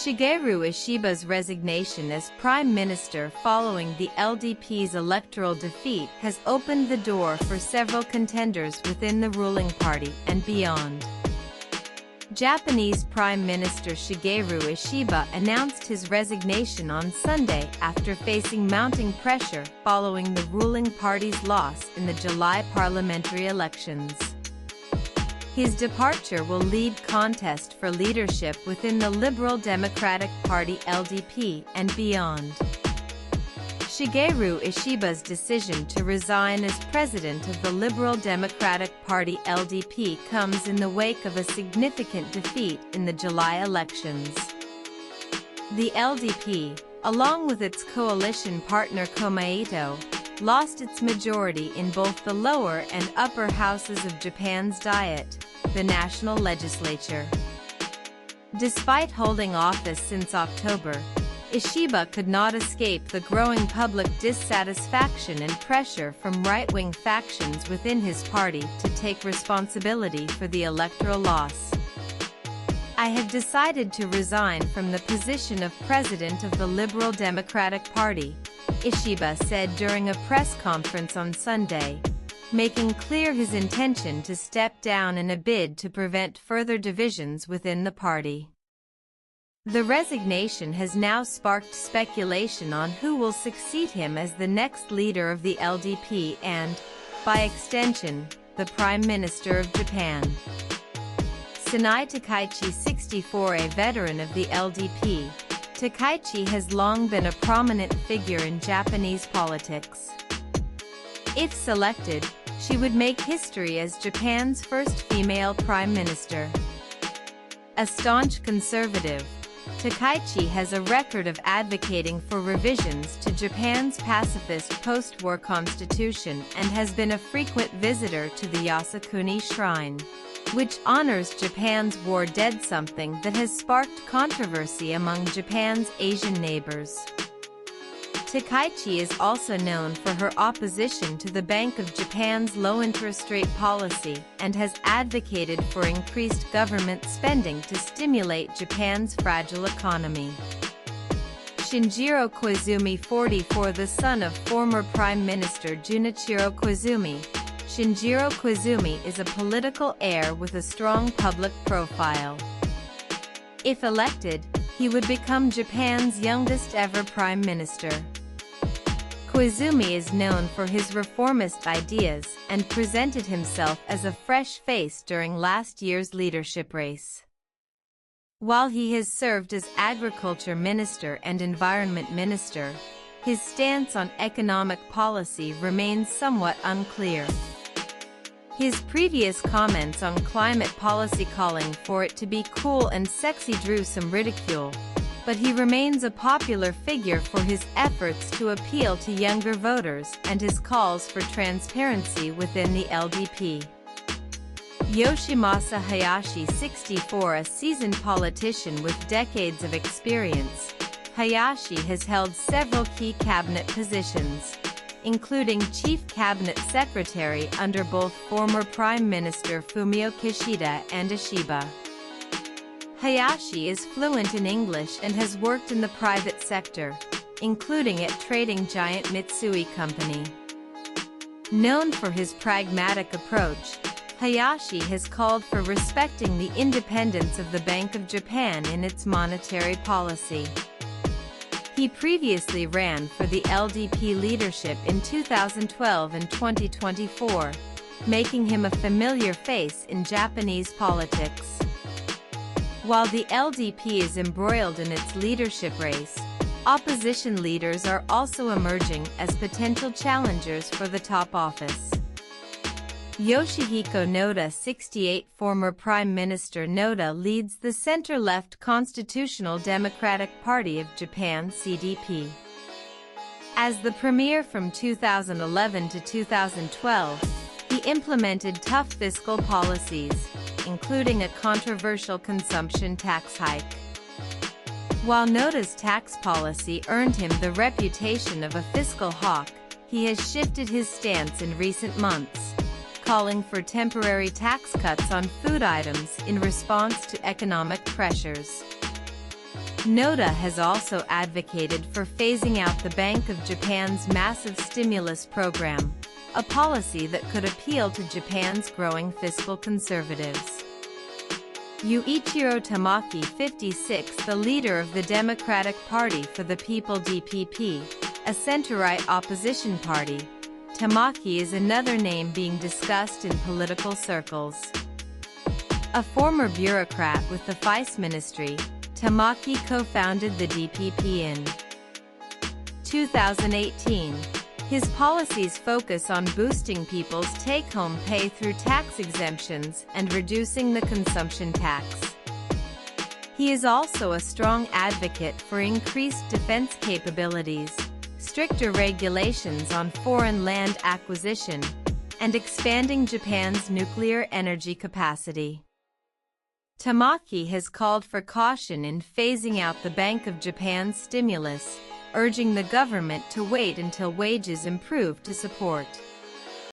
Shigeru Ishiba's resignation as prime minister following the LDP's electoral defeat has opened the door for several contenders within the ruling party and beyond. Japanese Prime Minister Shigeru Ishiba announced his resignation on Sunday after facing mounting pressure following the ruling party's loss in the July parliamentary elections. His departure will lead contest for leadership within the Liberal Democratic Party (LDP) and beyond. Shigeru Ishiba's decision to resign as president of the Liberal Democratic Party (LDP) comes in the wake of a significant defeat in the July elections. The LDP, along with its coalition partner Komeito, lost its majority in both the lower and upper houses of Japan's Diet, the national legislature. Despite holding office since October, Ishiba could not escape the growing public dissatisfaction and pressure from right-wing factions within his party to take responsibility for the electoral loss. "I have decided to resign from the position of president of the Liberal Democratic Party," Ishiba said during a press conference on Sunday, making clear his intention to step down in a bid to prevent further divisions within the party. The resignation has now sparked speculation on who will succeed him as the next leader of the LDP and, by extension, the Prime Minister of Japan. Sanai Takaichi, 64, a veteran of the LDP, Takaichi has long been a prominent figure in Japanese politics. If selected, she would make history as Japan's first female prime minister. A staunch conservative, Takaichi has a record of advocating for revisions to Japan's pacifist post-war constitution and has been a frequent visitor to the Yasukuni Shrine, which honors Japan's war dead, something that has sparked controversy among Japan's Asian neighbors. Takaichi is also known for her opposition to the Bank of Japan's low-interest rate policy and has advocated for increased government spending to stimulate Japan's fragile economy. Shinjiro Koizumi, 44, the son of former Prime Minister Junichiro Koizumi, Shinjiro Koizumi is a political heir with a strong public profile. If elected, he would become Japan's youngest ever prime minister. Koizumi is known for his reformist ideas and presented himself as a fresh face during last year's leadership race. While he has served as agriculture minister and environment minister, his stance on economic policy remains somewhat unclear. His previous comments on climate policy, calling for it to be cool and sexy, drew some ridicule, but he remains a popular figure for his efforts to appeal to younger voters and his calls for transparency within the LDP. Yoshimasa Hayashi, 64, a seasoned politician with decades of experience, Hayashi has held several key cabinet positions, including Chief Cabinet Secretary under both former Prime Minister Fumio Kishida and Ishiba. Hayashi is fluent in English and has worked in the private sector, including at trading giant Mitsui Company. Known for his pragmatic approach, Hayashi has called for respecting the independence of the Bank of Japan in its monetary policy. He previously ran for the LDP leadership in 2012 and 2024, making him a familiar face in Japanese politics. While the LDP is embroiled in its leadership race, opposition leaders are also emerging as potential challengers for the top office. Yoshihiko Noda, 68, former Prime Minister Noda leads the center-left Constitutional Democratic Party of Japan (CDP). As the premier from 2011 to 2012, he implemented tough fiscal policies, including a controversial consumption tax hike. While Noda's tax policy earned him the reputation of a fiscal hawk, he has shifted his stance in recent months, calling for temporary tax cuts on food items in response to economic pressures. Noda has also advocated for phasing out the Bank of Japan's massive stimulus program, a policy that could appeal to Japan's growing fiscal conservatives. Yuichiro Tamaki, 56, the leader of the Democratic Party for the People DPP, a center-right opposition party. Tamaki is another name being discussed in political circles. A former bureaucrat with the Vice Ministry, Tamaki co-founded the DPP in 2018. His policies focus on boosting people's take-home pay through tax exemptions and reducing the consumption tax. He is also a strong advocate for increased defense capabilities, stricter regulations on foreign land acquisition, and expanding Japan's nuclear energy capacity. Tamaki has called for caution in phasing out the Bank of Japan's stimulus, urging the government to wait until wages improve to support